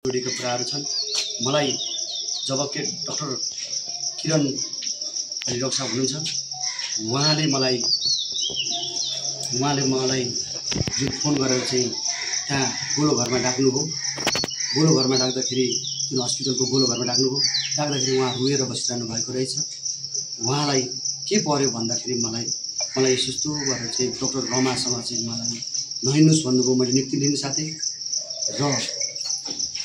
जोडिएका कुराहरू छन्। मलाई जब के डाक्टर किरण अलि डाक्टर साहब हुनुहुन्छ, उहाँले मलाई जुन फोन गरेर चाहिँ त्यहाँ गोलो घरमा डाक्नुभयो। गोलो घरमा डाक्दाखेरि जुन हस्पिटलको गोलो घरमा डाक्नुभयो, डाक्दाखेरि उहाँ रोएर बसिरहनु भएको रहेछ। उहाँलाई के पर्यो भन्दाखेरि मलाई यस्तो गरेर चाहिँ डाक्टर रमासँग चाहिँ मलाई नहिँड्नुहोस् भन्नुभयो। मैले नियुक्ति लिने साथै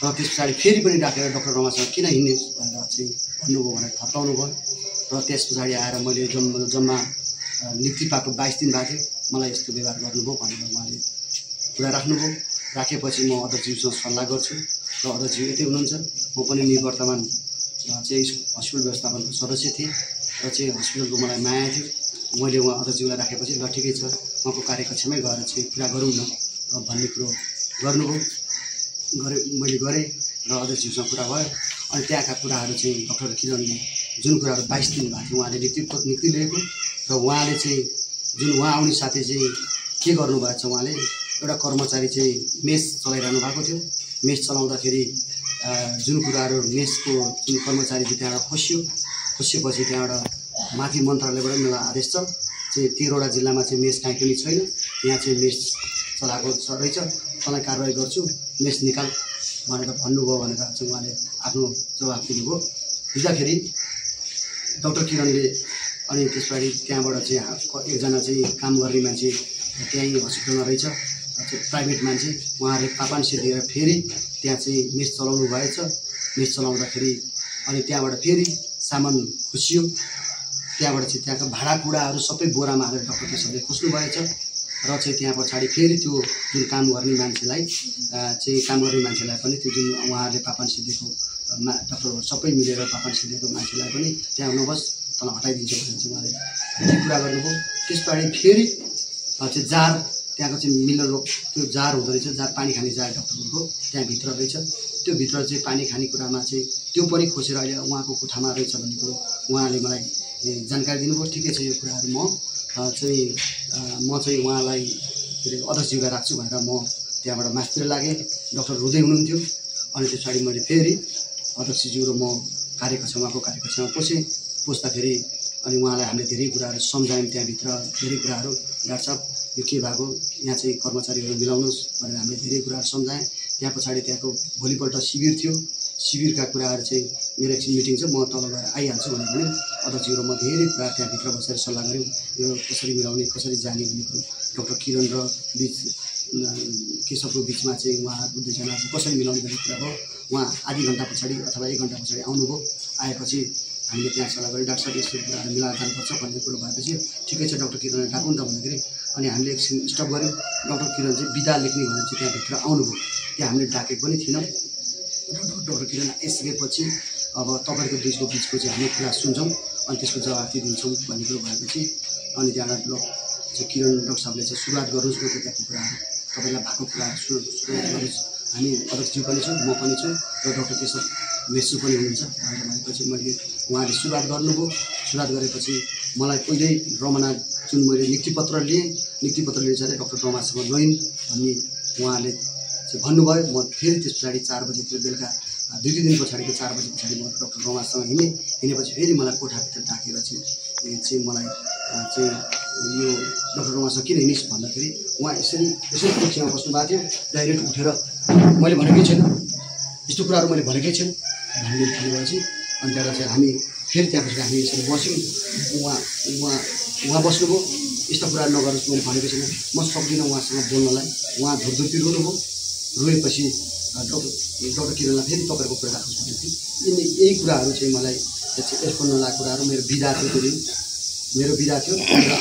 र त्यस पछाडि फेरि पनि डाकेर डाक्टर रमासँग किन हिँड्ने भनेर चाहिँ भन्नुभयो भनेर थप्टाउनु भयो। र त्यस पछाडि आएर मैले जम्मा नियुक्ति पाएको 22 दिन भएको थियो, मलाई यस्तो व्यवहार गर्नुभयो भनेर उहाँले कुरा राख्नुभयो। राखेपछि म अध्यक्षज्यूसँग सल्लाह गर्छु र अध्यक्षज्यू यतै हुनुहुन्छ। म पनि निवर्तमान चाहिँ हस्पिटल व्यवस्थापनको सदस्य थिएँ र चाहिँ हस्पिटलको मलाई माया थियो। मैले उहाँ अध्यक्षज्यूलाई राखेपछि ल ठिकै छ, उहाँको कार्यकक्षमै गएर चाहिँ कुरा गरौँ न भन्ने कुरो गर्नुभयो। मैले गरेँ र अध्यक्षज्यूसँग कुरा भयो। अनि त्यहाँका कुराहरू चाहिँ डाक्टर किरणले जुन कुराहरू 22 दिन भएको थियो उहाँले नियुक्ति लिएको र उहाँले चाहिँ जुन उहाँ आउने साथै चाहिँ के गर्नुभएको छ, उहाँले एउटा कर्मचारी चाहिँ मेस चलाइरहनु भएको थियो। मेस चलाउँदाखेरि जुन कुराहरू मेसको जुन कर्मचारी चाहिँ त्यहाँबाट खोसिएपछि त्यहाँबाट माथि मन्त्रालयबाट मेरो आदेश छ चाहिँ 13वटा जिल्लामा चाहिँ मेस काहीँ पनि छैन, यहाँ चाहिँ मेस चलाएको रहेछ, तँलाई कारवाही गर्छु, मेस निकाल भनेर भन्नुभयो भनेर चाहिँ उहाँले आफ्नो जवाफ दिनुभयो। दिँदाखेरि डाक्टर किरणले अनि त्यसपछि त्यहाँबाट चाहिँ एकजना चाहिँ काम गर्ने मान्छे त्यहीँ हस्पिटलमा रहेछ, प्राइभेट मान्छे, उहाँले पापान्से दिएर फेरि त्यहाँ चाहिँ मेस चलाउनु भएछ। मेस चलाउँदाखेरि अनि त्यहाँबाट फेरि सामान खुसियो। त्यहाँबाट चाहिँ त्यहाँका भाँडाकुँडाहरू सबै बोरामा हालेर डाक्टर त्यसले खोज्नु भएछ र चाहिँ त्यहाँ पछाडि फेरि त्यो जुन काम गर्ने मान्छेलाई पनि त्यो जुन उहाँहरूले पापान्से दिएको डाक्टरहरू सबै मिलेर पापान्से दिएको मान्छेलाई पनि त्यहाँ नबस तल हटाइदिन्छ भनेर चाहिँ उहाँले यति कुरा गर्नुभयो। त्यसपछि फेरि चाहिँ जार त्यहाँको चाहिँ मिलर त्यो जार हुँदो रहेछ, जार पानी खाने जार डाक्टरहरूको त्यहाँभित्र रहेछ। त्यो भित्र चाहिँ पानी खाने कुरामा चाहिँ त्यो पनि खोसेर अहिले उहाँको कोठामा रहेछ भन्ने कुरो उहाँले मलाई जानकारी दिनुभयो। ठिकै छ, यो कुराहरू म चाहिँ उहाँलाई के अरे अध्यक्षज्यूलाई राख्छु भनेर म त्यहाँबाट मास्तिर लागेँ। डाक्टर रुँदै हुनुहुन्थ्यो। अनि त्यस पछाडि मैले फेरि अध्यक्षज्यू र म उहाँको कार्यकक्षमा पस्दाखेरि अनि उहाँलाई हामीले धेरै कुराहरू सम्झायौँ। त्यहाँभित्र धेरै कुराहरू डाक्टर साहब यो के भएको, यहाँ चाहिँ कर्मचारीहरू मिलाउनुहोस् भनेर हामीले धेरै कुराहरू सम्झाएँ। त्यहाँ पछाडि त्यहाँको भोलिपल्ट शिविर थियो। शिविरका कुराहरू चाहिँ मेरो एकछिन मिटिङ छ, म तल गएर आइहाल्छु भनेर भने अध्यक्षज्यू र म धेरै कुरा त्यहाँभित्र बसेर सल्लाह गऱ्यौँ, यो कसरी मिलाउने, कसरी जाने भन्ने कुरो। डाक्टर किरण र केशवको बिचमा चाहिँ उहाँहरू दुईजना कसरी मिलाउने भन्ने कुरा हो। उहाँ आधी घन्टा पछाडि अथवा 1 घन्टा पछाडि आउनुभयो। आएपछि हामीले त्यहाँ सल्लाह गऱ्यौँ, डाक्टर साहब यस्तो कुराहरू मिलाएर जानुपर्छ भन्ने कुरो भएपछि ठिकै छ डाक्टर किरणलाई डाकौँ न त भन्दाखेरि अनि हामीले एकछिन स्टप गऱ्यौँ। डाक्टर किरण चाहिँ बिदा लेख्ने भनेर चाहिँ त्यहाँभित्र आउनुभयो। त्यहाँ हामीले डाकेको पनि थिएनौँ। डाक्टर किरण आइसकेपछि अब तपाईँहरूको बिचको चाहिँ हामी कुरा सुन्छौँ अनि त्यसको जवाफ दिन्छौँ भन्ने कुरो भएपछि अनि त्यहाँबाट चाहिँ किरण डाक्टर साहबले चाहिँ सुरुवात गर्नुहोस् न त्यहाँको कुराहरू, तपाईँलाई भएको कुराहरू सुरुवात गर्नुहोस्, हामी अध्यक्षज्यू पनि छौँ, म पनि छु र डाक्टर केशव मेसु पनि हुनुहुन्छ भनेर भनेपछि मैले उहाँले सुरुवात गर्नुभयो। सुरुवात गरेपछि मलाई पहिल्यै रमना जुन मैले नियुक्ति पत्र लिएँ चाहिँ डाक्टर रमासँग नहिन् भन्ने उहाँले चाहिँ भन्नुभयो। म फेरि त्यस पछाडि 4 बजीतिर बेलुका 2 दिन पछाडिको 4 बजी पछाडि म डाक्टर रमासँग हिँडेपछि फेरि मलाई कोठाभित्र डाकेर चाहिँ मलाई चाहिँ यो डाक्टर रमासँग किन हिँडिस् भन्दाखेरि उहाँ यसरी कुर्सीमा बस्नु भएको थियो। डाइरेक्ट उठेर मैले भनेकै छैन, यस्तो कुराहरू मैले भनेकै छैन भन्ने थालेपछि अनि त्यहाँबाट चाहिँ हामी फेरि त्यहाँपछि हामी यसरी बस्यौँ। उहाँ बस्नुभयो, यस्तो कुराहरू नगर्नुहोस् मैले भनेको छैन, म सक्दिनँ उहाँसँग बोल्नलाई। उहाँ धुरधुर्ती रुनुभयो। रोएपछि डाक्टर किरणलाई फेरि तपाईँहरूको कुरा राख्नुहोस् भनेको थिएँ। यही कुराहरू चाहिँ मलाई एयरफोन नलागेको कुराहरू मेरो बिदा थियो। त्यो दिन मेरो बिदा थियो, मेरो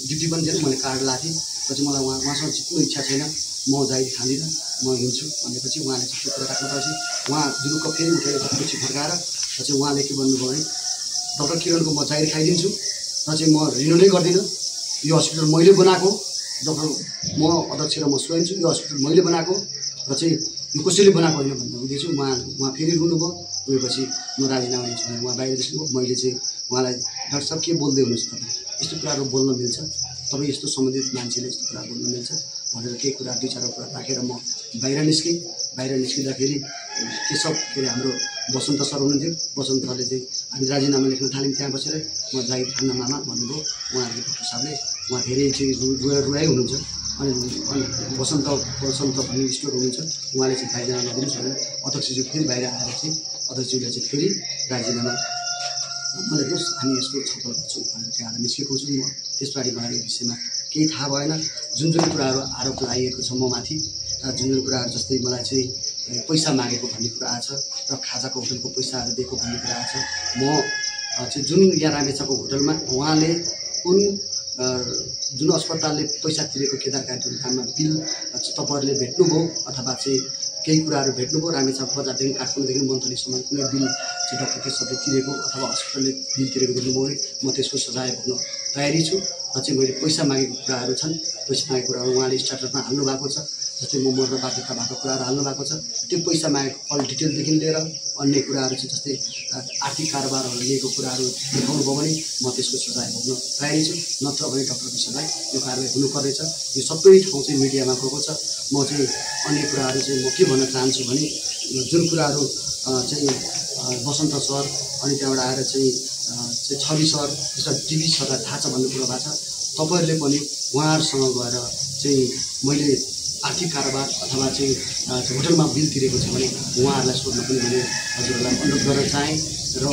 ड्युटी पनि थिएन, मैले कार्ड लाएको थिएँ। पछि मलाई उहाँसँग जित्नु इच्छा छैन, म जाहिर खाँदिनँ, म हिँड्छु भनेपछि उहाँले चाहिँ त्यो कुरा राख्नुपर्छ। उहाँ जुरुक्क फेरि उठेर कुर्सी फर्काएर चाहिँ उहाँले के भन्नुभयो भने डाक्टर किरणको म जाहिर खाइदिन्छु र चाहिँ म रिन्यु नै गर्दिनँ, यो हस्पिटल मैले बनाएको, डाक्टर म अध्यक्ष र म स्वयं छु, यो हस्पिटल मैले बनाएको र चाहिँ यो कसैले बनाएको होइन भनेर बुझेछु। उहाँ फेरि रुनुभयो। रोएपछि म राजीनामा दिन्छु भनेर उहाँ बाहिर निस्क्नुभयो। मैले चाहिँ उहाँलाई डाक्टर साहब के बोल्दै हुनुहुन्छ, तपाईँ यस्तो कुराहरू बोल्न मिल्छ, तपाईँ यस्तो सम्बन्धित मान्छेले यस्तो कुरा बोल्न मिल्छ भनेर केही कुरा 2-4 कुरा राखेर म बाहिर निस्किँदाखेरि केशव के अरे हाम्रो वसन्त सर हुनुहुन्थ्यो। वसन्तले चाहिँ हामी राजीनामा लेख्न थाल्यौँ त्यहाँ बसेर, म जागिर खान्दामा भन्नुभयो। उहाँहरूले डक्टर साहबले उहाँ धेरै चाहिँ रुवाई हुनुहुन्छ। अनि वसन्त भन्ने स्टोर हुनुहुन्छ, उहाँले चाहिँ राजीनामा नदिनुहोस् भनेर अध्यक्षज्यू फेरि बाहिर आएर चाहिँ अध्यक्षज्यूले चाहिँ फेरि राजीनामा नदिनुहोस्, हामी यसको छलफल गर्छौँ भनेर त्यहाँ निस्केको छु। म त्यसबारे मलाई यो विषयमा केही थाहा भएन। जुन कुराहरू आरोप लगाइएको छ म माथि, जुन कुराहरू जस्तै मलाई चाहिँ पैसा मागेको भन्ने कुरा आएको छ र खाजाको होटलको पैसाहरू दिएको भन्ने कुरा आएको छ। म चाहिँ जुन यहाँ रामेछापको होटलमा उहाँले कुन जुन अस्पतालले पैसा तिरेको केदारकाण्डको काममा बिल तपाईँहरूले भेट्नुभयो अथवा चाहिँ केही कुराहरू भेट्नुभयो, रामेछाप बजारदेखि काठमाडौँदेखि मन्थलीसम्म कुनै बिल चाहिँ डाक्टर केशवले तिरेको अथवा हस्पिटलले बिल तिरेको देख्नुभयो भने म त्यसको सजाय भोग्न तयारी छु। र चाहिँ मैले पैसा मागेको कुराहरू छन्, पैसा मागेको कुराहरू उहाँले स्ट्याटसमा हाल्नु भएको छ। जस्तै म मर्न बाध्यता भएको कुराहरू हाल्नु भएको छ। त्यो पैसा मागेको कल डिटेलदेखि लिएर अन्य कुराहरू चाहिँ जस्तै आर्थिक कारोबारहरू लिएको कुराहरू देखाउनु भयो भने म त्यसको सजाय भोग्न तयारी छु। नत्र भने डाक्टर केशवलाई यो कारवाही हुनुपर्नेछ। यो सबै ठाउँ चाहिँ मिडियामा गएको छ। म चाहिँ अन्य कुराहरू चाहिँ म के भन्न चाहन्छु भने जुन कुराहरू चाहिँ वसन्त सर अनि त्यहाँबाट आएर चाहिँ छवि सर जस्ता टिभी सरलाई थाहा छ भन्ने कुरा भएको छ। तपाईँहरूले पनि उहाँहरूसँग गएर चाहिँ मैले आर्थिक कारोबार अथवा चाहिँ होटलमा बिल तिरेको छ भने उहाँहरूलाई सोध्न पनि मैले हजुरहरूलाई अनुरोध गर्न चाहेँ। र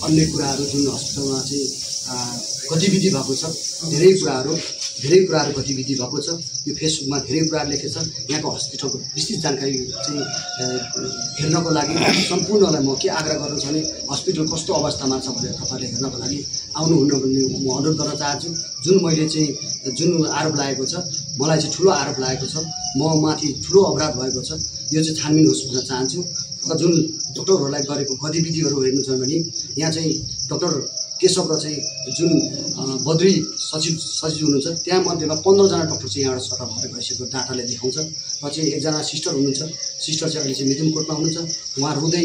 अन्य कुराहरू जुन हस्पिटलमा चाहिँ गतिविधि भएको छ, धेरै कुराहरू गतिविधि भएको छ। यो फेसबुकमा धेरै कुराहरू लेखेको छ। यहाँको हस्पिटलको विस्तृत जानकारी चाहिँ हेर्नको लागि सम्पूर्णलाई म के आग्रह गर्नु छ भने हस्पिटल कस्तो अवस्थामा छ भनेर तपाईँहरूले हेर्नको लागि आउनुहुन्न भन्ने म अनुरोध गर्न चाहन्छु। जुन मैले चाहिँ जुन आरोप लागेको छ, मलाई चाहिँ ठुलो आरोप लागेको छ, म माथि ठुलो अपराध भएको छ, यो चाहिँ छानबिन होस् भन्न चाहन्छु। र जुन डक्टरहरूलाई गरेको गतिविधिहरू हेर्नु छ भने यहाँ चाहिँ डाक्टर केशव र चाहिँ जुन बद्री सचिव हुनुहुन्छ त्यहाँ मध्येमा 15जना डाक्टर चाहिँ यहाँबाट सर भएर गइसकेको डाटाले देखाउँछ। र चाहिँ एकजना सिस्टर हुनुहुन्छ, सिस्टर चाहिँ अहिले चाहिँ मिथुन कोर्टमा हुनुहुन्छ। उहाँ रुँदै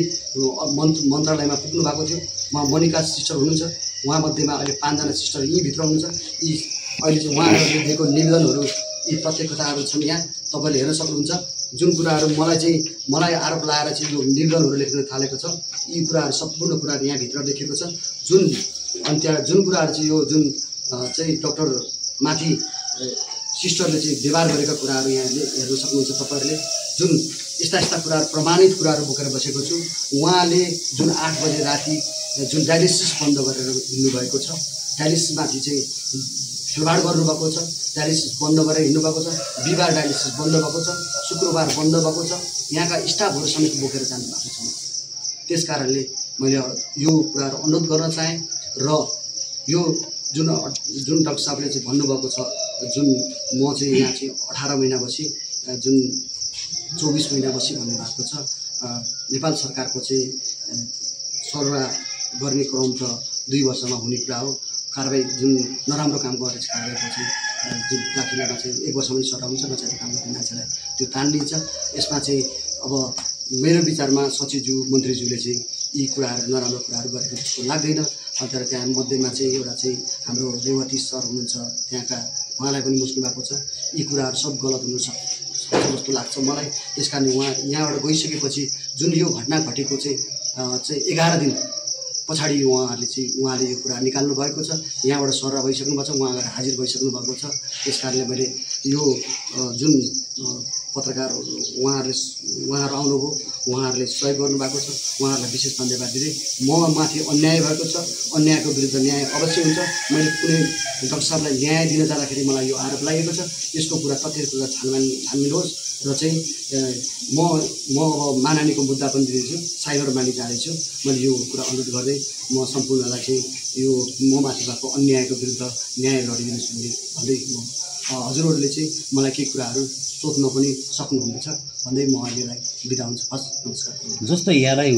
मन्त्रालयमा पुग्नु भएको थियो। उहाँ मनिका सिस्टर हुनुहुन्छ, उहाँ मध्येमा अहिले 5जना सिस्टर यहीँभित्र हुनुहुन्छ। यी अहिले चाहिँ उहाँहरूले दिएको निवेदनहरू यी प्रत्येकताहरू छन्। यहाँ तपाईँले हेर्न सक्नुहुन्छ। जुन कुराहरू मलाई आरोप लगाएर चाहिँ यो निवेदनहरू लेख्न थालेको छ, यी कुराहरू सम्पूर्ण कुराहरू यहाँभित्र लेखेको छ। अनि त्यहाँ जुन कुराहरू चाहिँ यो जुन चाहिँ डक्टर माथि सिस्टरले चाहिँ व्यवहार गरेका कुराहरू यहाँले हेर्न सक्नुहुन्छ। तपाईँहरूले जुन यस्ता कुराहरू प्रमाणित कुराहरू बोकेर बसेको छु। उहाँले जुन 8 बजे राति जुन डायलिसिस बन्द गरेर हिँड्नुभएको छ, डायलिसिसमाथि चाहिँ खेलवाड गर्नुभएको छ, डायलिसिस बन्द गरेर हिँड्नुभएको छ। बिहिबार डायलिसिस बन्द भएको छ, शुक्रबार बन्द भएको छ। यहाँका स्टाफहरू समेत बोकेर जानुभएको छ। त्यस कारणले मैले यो कुराहरू अनुरोध गर्न चाहेँ। र यो जुन डाक्टर साहबले चाहिँ भन्नुभएको छ, जुन म चाहिँ यहाँ चाहिँ 18 महिना बसी, जुन 24 महिना बसी भन्नुभएको छ। नेपाल सरकारको चाहिँ सरुवा गर्ने क्रम त 2 वर्षमा हुने कुरा हो। कारवाही जुन नराम्रो काम गरेर कारवाहीको चाहिँ जुन दाखिलामा चाहिँ 1 वर्षमा पनि सट्टा हुन्छ, नचाहिँदो काम गर्ने मान्छेलाई त्यो तानिन्छ। यसमा चाहिँ अब मेरो विचारमा सचिवज्यू मन्त्रीज्यूले चाहिँ यी कुराहरू नराम्रो कुराहरू गरेको जस्तो लाग्दैन। तर त्यहाँ मध्येमा चाहिँ एउटा चाहिँ हाम्रो रेवती सर हुनुहुन्छ, त्यहाँका उहाँलाई पनि मुस्किल भएको छ। यी कुराहरू सब गलत हुनसक्छ जस्तो लाग्छ मलाई। त्यस कारण उहाँ यहाँबाट गइसकेपछि जुन यो घटना घटेको चाहिँ 11 दिन पछाडि उहाँले यो कुरा निकाल्नु भएको छ। यहाँबाट सर भइसक्नु भएको छ, उहाँ गएर हाजिर भइसक्नु भएको छ। त्यस कारणले मैले यो जुन पत्रकार उहाँहरू आउनुभयो, उहाँहरूले सहयोग गर्नुभएको छ, उहाँहरूलाई विशेष धन्यवाद दिँदै म माथि अन्याय भएको छ, अन्यायको विरुद्ध न्याय अवश्य हुन्छ। मैले कुनै डाक्टर साहबलाई न्याय दिन जाँदाखेरि मलाई यो आरोप लागेको छ, यसको कुरा तथ्यको कुरा छानबिन होस्। र चाहिँ म अब मानहानिको मुद्दा पनि दिँदैछु, साइबर मानि जाँदैछु। मैले यो कुरा अनुरोध गर्दै म सम्पूर्णलाई चाहिँ यो म माथि भएको अन्यायको विरुद्ध न्याय लडिदिनुहोस् भन्दै हजुरहरूले चाहिँ मलाई केही कुराहरू सोध्न पनि सक्नुहुनेछ भन्दै म अहिलेलाई बिदा हुन्छु। हस्, नमस्कार। जस्तै यहाँलाई